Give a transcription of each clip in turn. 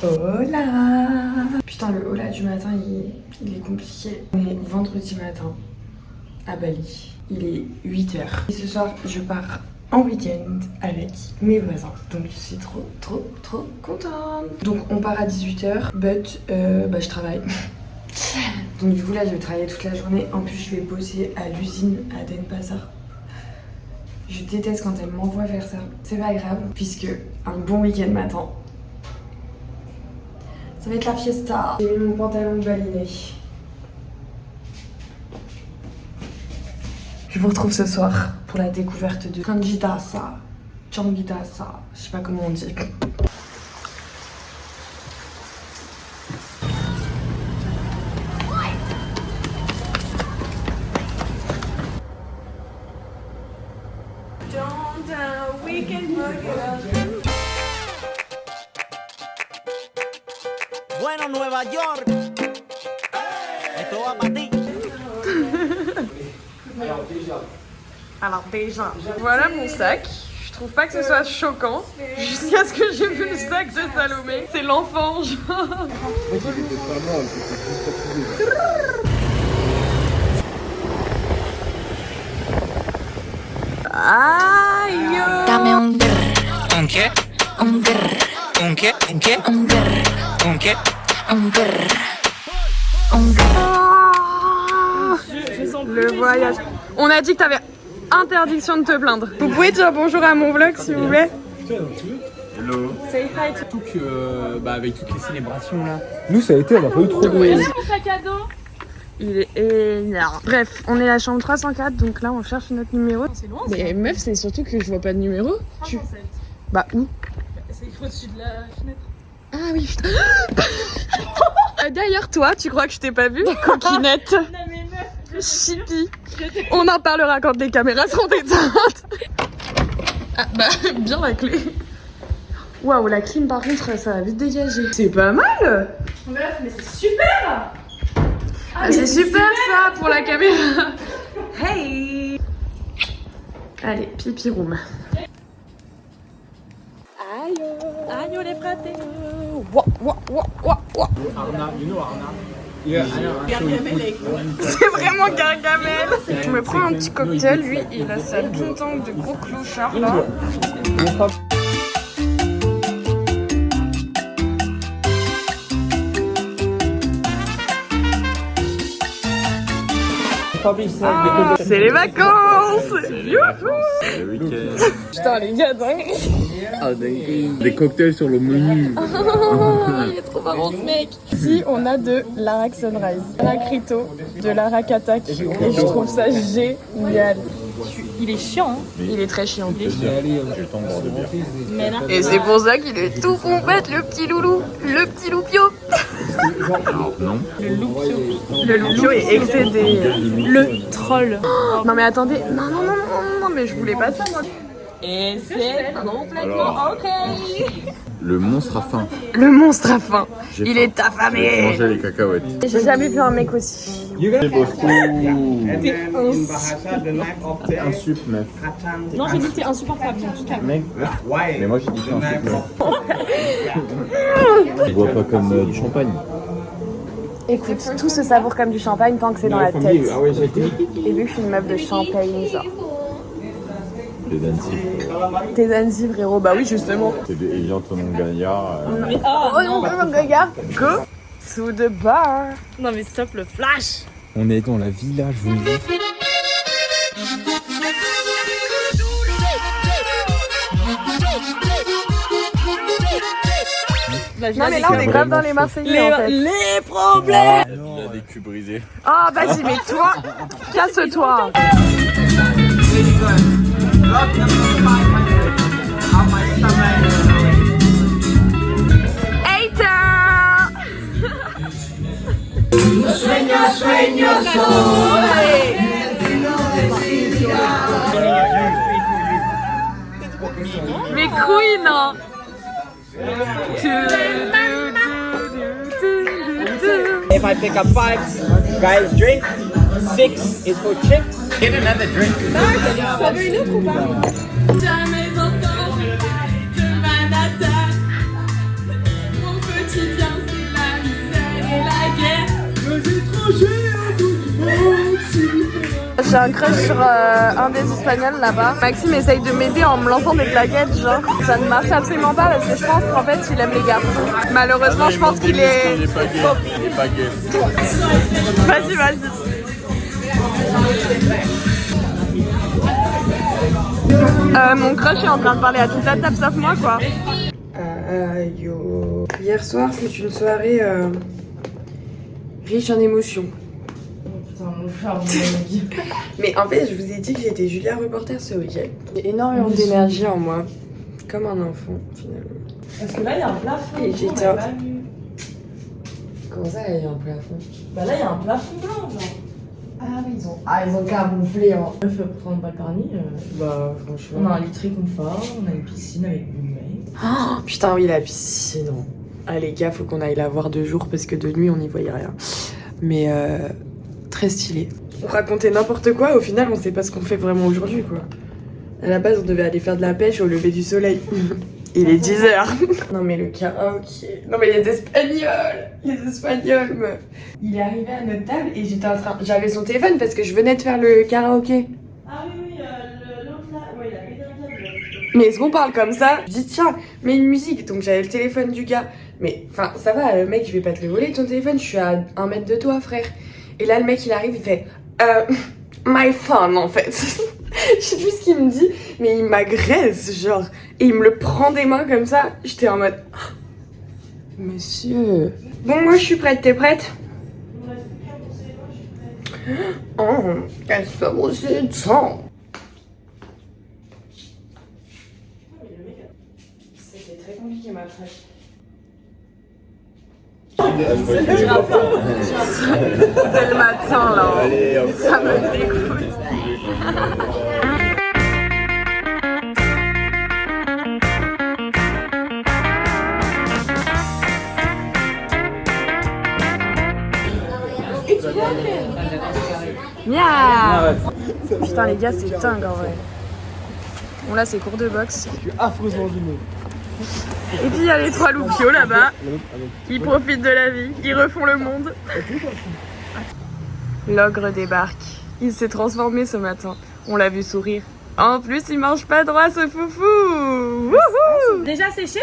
Hola. Putain, le hola du matin, il est compliqué. On est vendredi matin à Bali. Il est 8h. Et ce soir, je pars en week-end avec mes voisins. Donc je suis trop contente. Donc on part à 18h, but je travaille. Donc du coup là, je vais travailler toute la journée. En plus, je vais bosser à l'usine à Denpasar. Je déteste quand elle m'envoie faire ça. C'est pas grave, puisque un bon week-end m'attend. Ça va être la fiesta. J'ai mis mon pantalon baliné. Je vous retrouve ce soir pour la découverte de Kanjidasa. Changidasa. Je sais pas comment on dit. Bueno, Nueva York. Esto va para ti. Alors déjà, voilà mon sac. Je trouve pas que ce soit choquant. Jusqu'à ce que j'ai vu le sac de Salomé. C'est l'enfant, genre. Aïe. Dame un grr, ¿Un qué? un grr, ¿Un qué? ¿Un qué? un grr, ¿Un qué? un grr, un grr. Le voyage. On a dit que t'avais interdiction de te plaindre. Vous pouvez dire bonjour à mon vlog s'il vous plaît. Hello. Say hi to... Surtout que, avec toutes les célébrations là. Nous, ça a été, on a pas eu trop de. Il est énorme. Bref, on est à la chambre 304, donc là on cherche notre numéro. C'est loin, Mais meuf, c'est surtout que je vois pas de numéro. Bah où? c'est au-dessus de la fenêtre. Ah oui, putain. D'ailleurs, toi, tu crois que je t'ai pas vue? Coquinette. Non mais meuf, Chippy. On en parlera quand les caméras seront éteintes. Ah bah, bien la clé. Waouh, la clim par contre, ça va vite dégager. C'est pas mal. meuf, mais c'est super. Ah, c'est super ça pour la caméra. Hey. Allez, pipi room. Aïe, les fratés. Arna, you know Arna? Yeah, C'est vraiment Gargamel. Je me prends un petit cocktail, lui il a sa ping-tang de gros clochard là. Ah, c'est les vacances. Youhou. C'est le week-end. Putain les gars, dingue. Des cocktails sur le menu. Il est trop marrant ce mec. Ici on a de l'Arak Sunrise, l'Arakrito, de l'Arak Attack. Et je trouve ça génial. Il est chiant, hein. Il est très chiant. J'ai le temps de boire de bière. Mais là, Et c'est pour ça qu'il est tout pompette, le petit loulou, le petit loupio. Alors, non. Le loupio est excédé. le troll. Non mais attendez, non, mais je voulais pas ça moi. Et c'est complètement Alors. ok. Le monstre à faim. Le monstre à faim, J'ai il faim. est Je vais affamé. manger les cacahuètes. J'ai jamais vu un mec aussi. C'est beaucoup. T'es Un sup, meuf. Non, j'ai dit que t'es insupportable, donc tu calmes. Mec. Mais moi j'ai dit un sup, meuf. Je bois pas comme du champagne. Écoute, tout se savoure comme du champagne tant que c'est dans la tête. Ah ouais, j'ai été. Et vu que je suis une meuf de champagne, genre. Les Danzig. T'es Zanzi, frérot, bah oui, justement. C'est des Elian Tonon Gaillard. Oh non, gars, go to the bar. Non mais stop le flash. On est dans la villa, je vous le dis. Non mais là on est grave dans les Marseillais en fait. Les problèmes. Il a des culs brisés. Ah vas-y mais toi, casse-toi. Mais queen hein. If I pick up 5, guys drink. 6 is for chicks. Get another drink. Jamais encore de Manhattan. Mon petit j'ai un crush sur un des Espagnols là-bas. Maxime essaye de m'aider en me lançant des blaguettes, genre. Ça ne marche absolument pas parce que je pense qu'en fait il aime les garçons. Malheureusement, je pense qu'il est... Il est pas gay. Il est pas gay. Vas-y, vas-y. Mon crush est en train de parler à toute la table sauf moi, quoi. Yo. Hier soir, c'est une soirée riche en émotions. Putain, mon charme, Mais en fait, je vous ai dit que j'étais Julia Reporter ce week-end. J'ai énormément d'énergie en moi, comme un enfant finalement. Parce que là, il y a un plafond. Et j'étais on l'a pas vu. Comment ça, il y a un plafond? Bah là, il y a un plafond blanc, genre. Ah oui, ils ont camouflé en... Meuf, prendre pas le permis. Bah franchement... On a un lit très confort, on a une piscine avec une main. Oh, putain oui, la piscine. Ah les gars, faut qu'on aille la voir de jour parce que de nuit on n'y voyait rien. Mais très stylé. On racontait n'importe quoi, au final on sait pas ce qu'on fait vraiment aujourd'hui quoi. À la base on devait aller faire de la pêche au lever du soleil. Il est 10h. Non mais le karaoké. Non mais les Espagnols meuf. Il est arrivé à notre table et j'avais son téléphone parce que je venais de faire le karaoké. Ah oui, l'autre là, ouais, il a mis un câble. Mais est-ce qu'on parle comme ça? Je dis tiens, mets une musique. Donc j'avais le téléphone du gars. Mais enfin ça va, mec, je vais pas te le voler ton téléphone, je suis à 1 mètre de toi frère. Et là le mec il arrive, il fait my phone en fait. Je sais plus ce qu'il me dit, mais il m'agresse genre. Et il me le prend des mains comme ça. J'étais en mode monsieur. Bon moi je suis prête, t'es prête? Oh, qu'est-ce pas brosser de sang? C'était très compliqué ma fraîche. Dès le matin là, Allez, hop. ça me dégoûte. Miaou. Putain les gars, c'est dingue en vrai. Bon là c'est cours de boxe. Je suis affreusement gêné. Et puis il y a les 3 loupiaux là-bas qui profitent de la vie, qui refont le monde. L'ogre débarque. Il s'est transformé ce matin. On l'a vu sourire. En plus, il mange pas droit ce foufou. Wouhou! Déjà séché?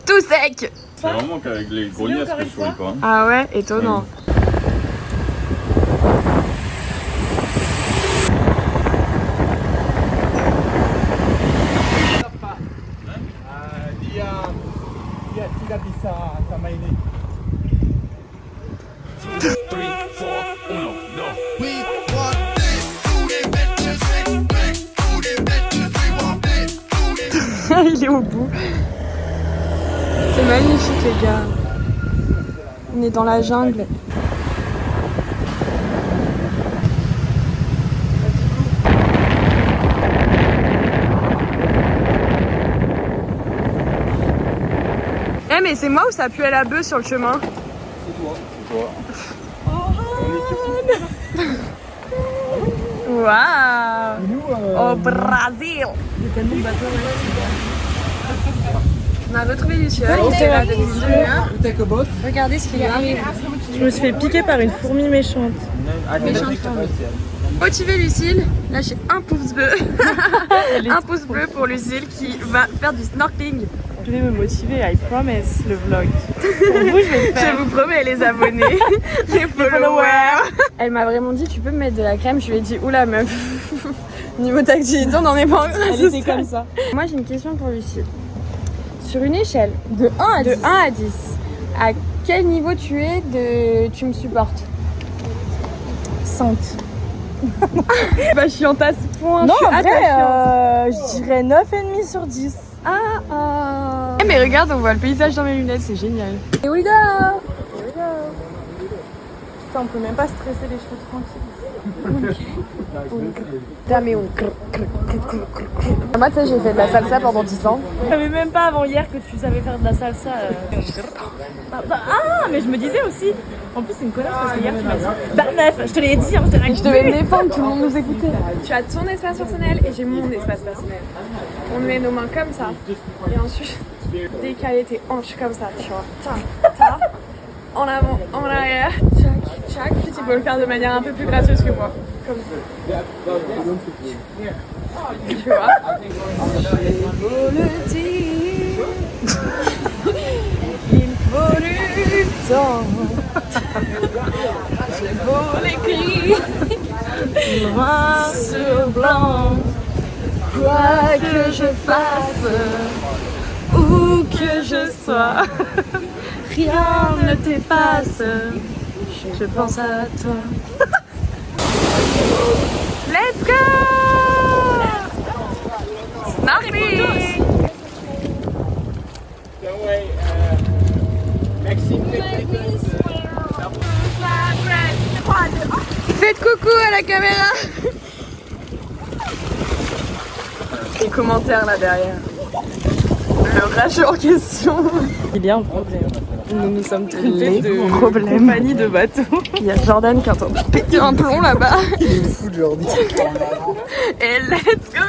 Tout sec. C'est vraiment qu'avec les grognasses que je souris pas. Ah ouais, étonnant. Il est au bout. C'est magnifique les gars. On est dans la jungle. Eh mais c'est moi ou ça pue à la bœuf sur le chemin? C'est toi. Waouh! Au Brésil! On a retrouvé Luciole, il était là depuis 2 heures. Regardez ce qu'il arrive. Je me suis fait piquer par une fourmi méchante. Méchante fourmi. Motiver Lucille, lâchez un pouce bleu. Un pouce bleu pour Lucille qui va faire du snorkeling. Je vais me motiver, I promise, le vlog. Pour vous, je vais le faire. Je vous promets les abonnés, les followers. Elle m'a vraiment dit tu peux me mettre de la crème. Je lui ai dit oula meuf. Niveau d'activité on n'en est pas encore. Elle était comme ça. Moi j'ai une question pour Lucille. Sur une échelle de 1 à 10, à quel niveau tu me supportes? 5. Bah chiante à ce point. Non, je suis en vrai, attachante. je dirais 9,5 sur 10. Eh, mais regarde, on voit le paysage dans mes lunettes, c'est génial. Here we go. Putain, on peut même pas stresser les cheveux tranquilles. Moi, tu sais, j'ai fait de la salsa pendant 10 ans. Je savais même pas avant hier que tu savais faire de la salsa. Ah, mais je me disais aussi. En plus, c'est une connasse parce que hier tu m'as dit. Bah, meuf, je te l'ai dit, hein, Je devais me défendre, tout le monde nous écoutait. Tu as ton espace personnel et j'ai mon espace personnel. On met nos mains comme ça. Et ensuite, décaler tes hanches comme ça, tu vois. Ta, en avant, en arrière. Tchac, tchac. Tu peux le faire de manière un peu plus gracieuse que moi. comme ça. Tu vois? Il faut du temps. J'ai beau l'écrire noir sur blanc. Quoi que je fasse, où que je sois, rien ne t'efface. Je pense à toi. Let's go! Snarky! Faites coucou à la caméra! Les commentaires là derrière. Le rageux en question. Il y a un problème. Nous nous sommes trompés de problèmes. compagnie de bateau. Il y a Jordan qui est en train de péter un plomb là-bas. Il est fou, Jordi. Et let's go!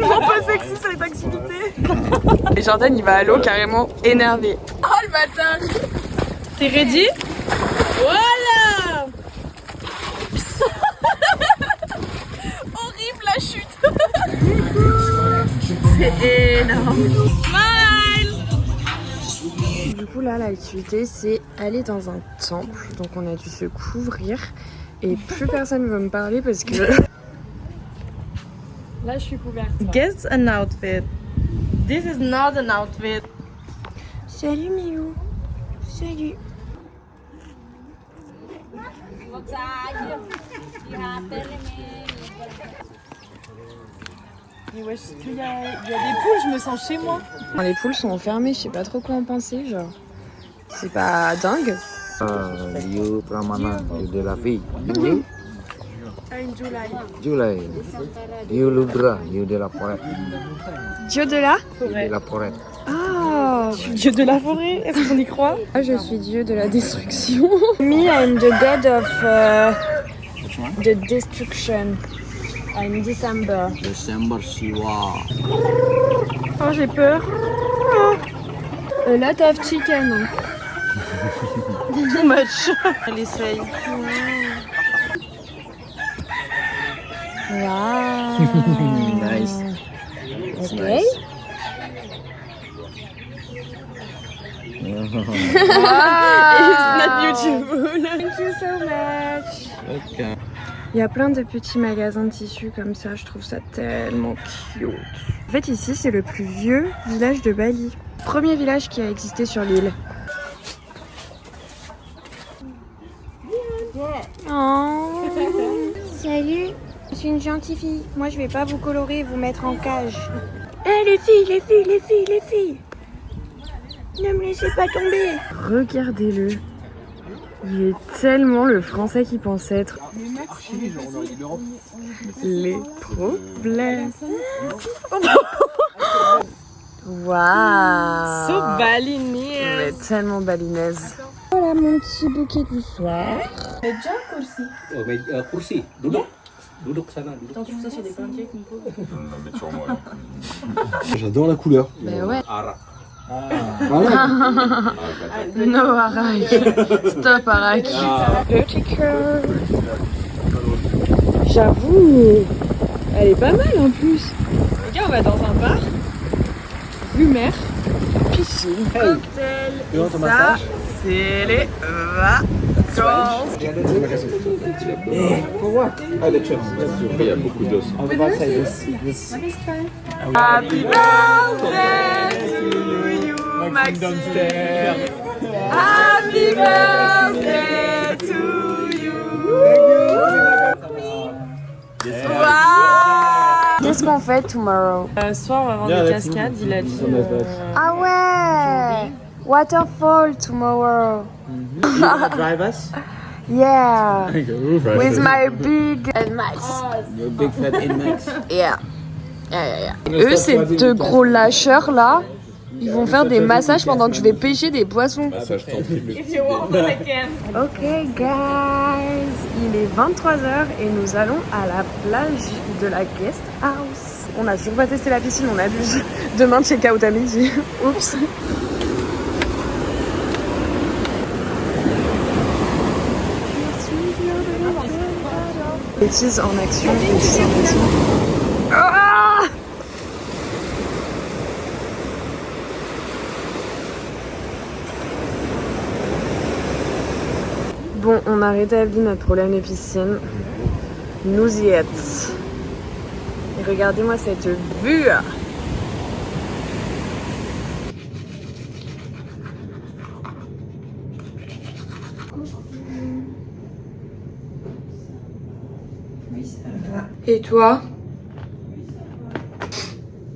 Mon peu sexy cette activité. Et Jordan il va à l'eau carrément énervé. Oh le bâtard! T'es ready? Voilà! Horrible la chute. C'est énorme. Smile! Du coup là l'activité c'est aller dans un temple. Donc on a dû se couvrir. Et plus personne ne veut me parler parce que... Là je suis couverte. Guess an outfit. This is not an outfit. Salut Milou. Salut. Mais wesh, il y a des poules, je me sens chez moi. Les poules sont enfermées, je sais pas trop quoi en penser, genre. C'est pas dingue. You Pramana, you de la fille. You? July. You Ludra, you de la forêt. Dieu de la De la forêt. Ah, Dieu de la forêt, est-ce qu'on y croit? je suis dieu de la destruction. Me, I'm the god of the destruction. I'm December. December Shiva. Oh, j'ai peur. A lot of chicken. Too much. Elle essaye. Wow. Nice. Okay. It's not beautiful. Thank you so much. Okay. Il y a plein de petits magasins de tissus comme ça, je trouve ça tellement cute. En fait ici c'est le plus vieux village de Bali. Premier village qui a existé sur l'île. Oh. Salut, je suis une gentille fille. Moi je vais pas vous colorer et vous mettre en cage. Eh les filles, les filles, les filles, les filles. Ne me laissez pas tomber. Regardez-le. Il est tellement le français qu'il pense être. Les problèmes. Waouh. So balinese. Elle est tellement balinaise. Voilà mon petit bouquet du soir. Kursi, duduk. Duduk sana, duduk. Attends, tu fais ça sur des pancakes, Nico? mettre sur moi. J'adore la couleur. Ben ouais. Arak. No Arak. Stop Arak. Petit cœur. J'avoue, elle est pas mal en plus. Les gars, on va dans un bar. Vue mer. Piscine. Cocktail. Et ça, c'est les vacances. Ah, des chips. Il y a beaucoup d'os. Happy birthday to you, Maxime. Happy birthday to you. Wow. Qu'est-ce qu'on fait tomorrow? Ce soir, on va voir des cascades, il a dit. Ah ouais. Waterfall tomorrow. You drive us? Yeah. With my big NMAX. Your big fat Inmax. Yeah. Eux, c'est deux gros lâcheurs là. Ils vont faire des massages pendant que je vais pêcher des poissons. Massage tantrique. Ok guys, il est 23h et nous allons à la plage de la guest house. On a toujours pas testé la piscine, on abuse. Demain check out à midi. Oups. Bêtise en action, bêtise en action. Ah! Bon, on a rétabli notre problème de piscine. Nous y êtes. Et regardez-moi cette vue. Et toi?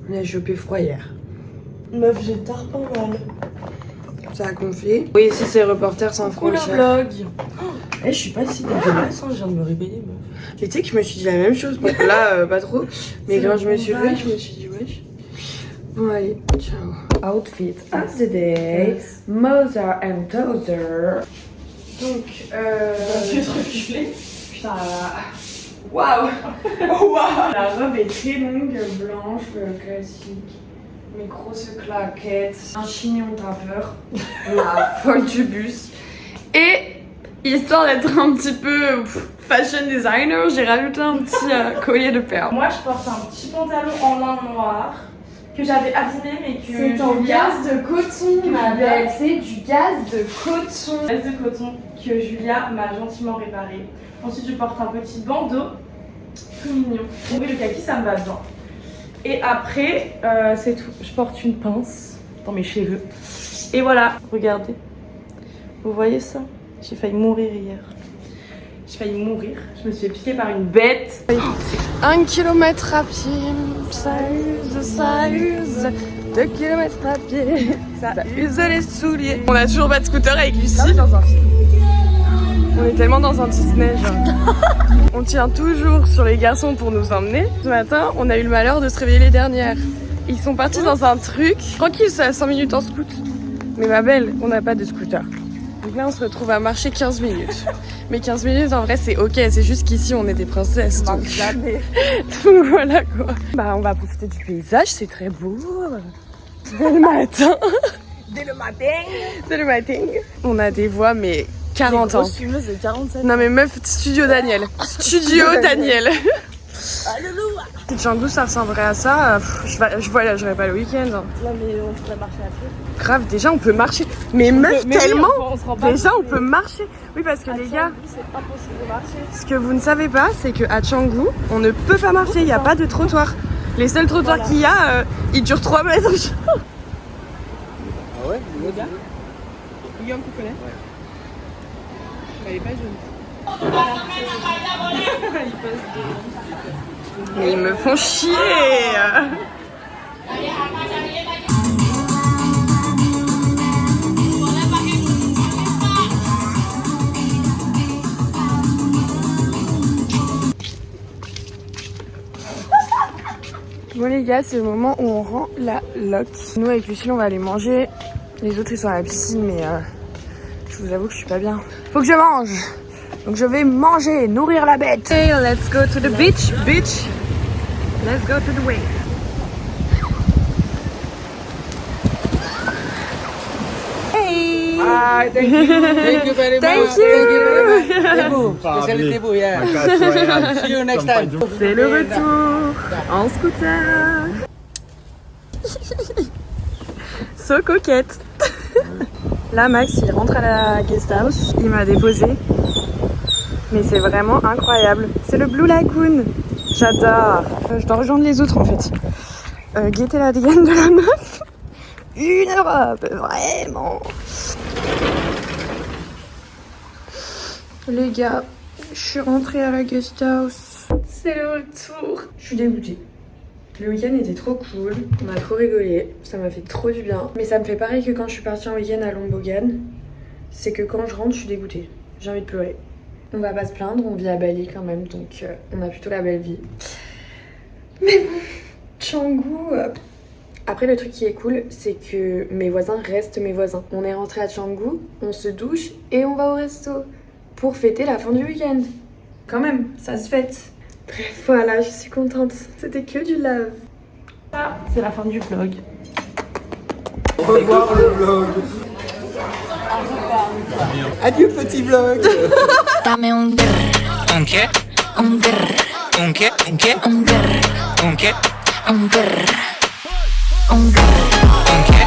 On a chopé froid hier. Meuf, j'ai tard pas mal. Ça a gonflé. Oui, ici c'est Reporters sans frontières. Vlog. Je suis pas si dégueulasse, je viens de me réveiller, meuf. Mais tu sais que je me suis dit la même chose. Bon, là, pas trop. Mais quand je me suis levée, je me suis dit wesh. Bon, allez, ciao. Outfit of the day. Mother and Tozer. Donc, Je vais te reculer. putain, waouh! Waouh! La robe est très longue, blanche, classique. Mes grosses claquettes, un chignon tapeur, la folle du bus. Et histoire d'être un petit peu fashion designer, j'ai rajouté un petit collier de perles. Moi, je porte un petit pantalon en lin noir que j'avais abîmé, mais que C'est en gaz de coton, ma belle. C'est du gaz de coton. Gaz de coton que Julia m'a gentiment réparé. Ensuite, je porte un petit bandeau tout mignon. Oui, le kaki, ça me va bien. Et après, c'est tout. Je porte une pince dans mes cheveux. Et voilà, regardez. Vous voyez ça? J'ai failli mourir hier. J'ai failli mourir. Je me suis fait piquer par une bête. 1 km à pied, ça use. 2 km à pied, ça use les souliers. On a toujours pas de scooter avec Lucie. On est tellement dans un Disney, genre. On tient toujours sur les garçons pour nous emmener. Ce matin, on a eu le malheur de se réveiller les dernières. Ils sont partis dans un truc. Tranquille, c'est à 5 minutes en scoot. Mais ma belle, on n'a pas de scooter. Donc là, on se retrouve à marcher 15 minutes. Mais 15 minutes, en vrai, c'est ok. C'est juste qu'ici, on est des princesses. Donc... donc voilà quoi. Bah, on va profiter du paysage, c'est très beau. Dès le matin. Dès le matin. Dès le matin. On a des voix, mais 40 ans. C'est 47. Non mais meuf, Studio Daniel. Studio Daniel. Django, ça ressemblerait à ça. Je voyagerai pas le week-end. Non mais on pourrait marcher après. Grave, déjà on peut marcher. Mais meuf, mais tellement. oui, on se rend pas déjà compte, on peut marcher. Oui parce que les gars, c'est impossible de marcher. ce que vous ne savez pas, c'est qu'à Canggu, on ne peut pas marcher. Il n'y a pas de trottoir. Les seuls trottoirs qu'il y a, ils durent 3 mètres. Ah ouais? Guillaume, tu connais? Ouais. Elle est pas jeune. Mais ils me font chier. Bon les gars, c'est le moment où on rend la loc. Nous avec Lucille, on va aller manger. Les autres ils sont à la piscine, mais je vous avoue que je suis pas bien. Faut que je mange. Donc je vais manger, nourrir la bête. Hey, let's go to the beach, bitch. Let's go to the way. Hey. Hi, thank you. Thank you very much. Thank you. Thank you very much. Tebu, spécialité Tebu, yeah. See you next time. C'est le retour en scooter. So coquette. Là, Max, il rentre à la guest house. Il m'a déposé. Mais c'est vraiment incroyable. C'est le Blue Lagoon. J'adore. Je dois rejoindre les autres en fait. Guetter la dégaine de la meuf. Une Europe, vraiment. Les gars, je suis rentrée à la guest house. C'est le retour. Je suis dégoûtée. Le week-end était trop cool, on a trop rigolé, ça m'a fait trop du bien. Mais ça me fait pareil que quand je suis partie en week-end à Lombogan, c'est que quand je rentre, je suis dégoûtée. J'ai envie de pleurer. On va pas se plaindre, on vit à Bali quand même, donc on a plutôt la belle vie. Mais bon, Canggu... Après, le truc qui est cool, c'est que mes voisins restent mes voisins. On est rentré à Canggu, on se douche et on va au resto pour fêter la fin du week-end. Quand même, ça se fête. Bref, voilà, je suis contente. C'était que du love. Ça, c'est la fin du vlog. Au revoir le vlog. Adieu petit vlog. Dame un grr. ¿Un qué? Un grr. Un qué? Un qué? Un grr. Un qué? Un grr. Un grr. Un qué?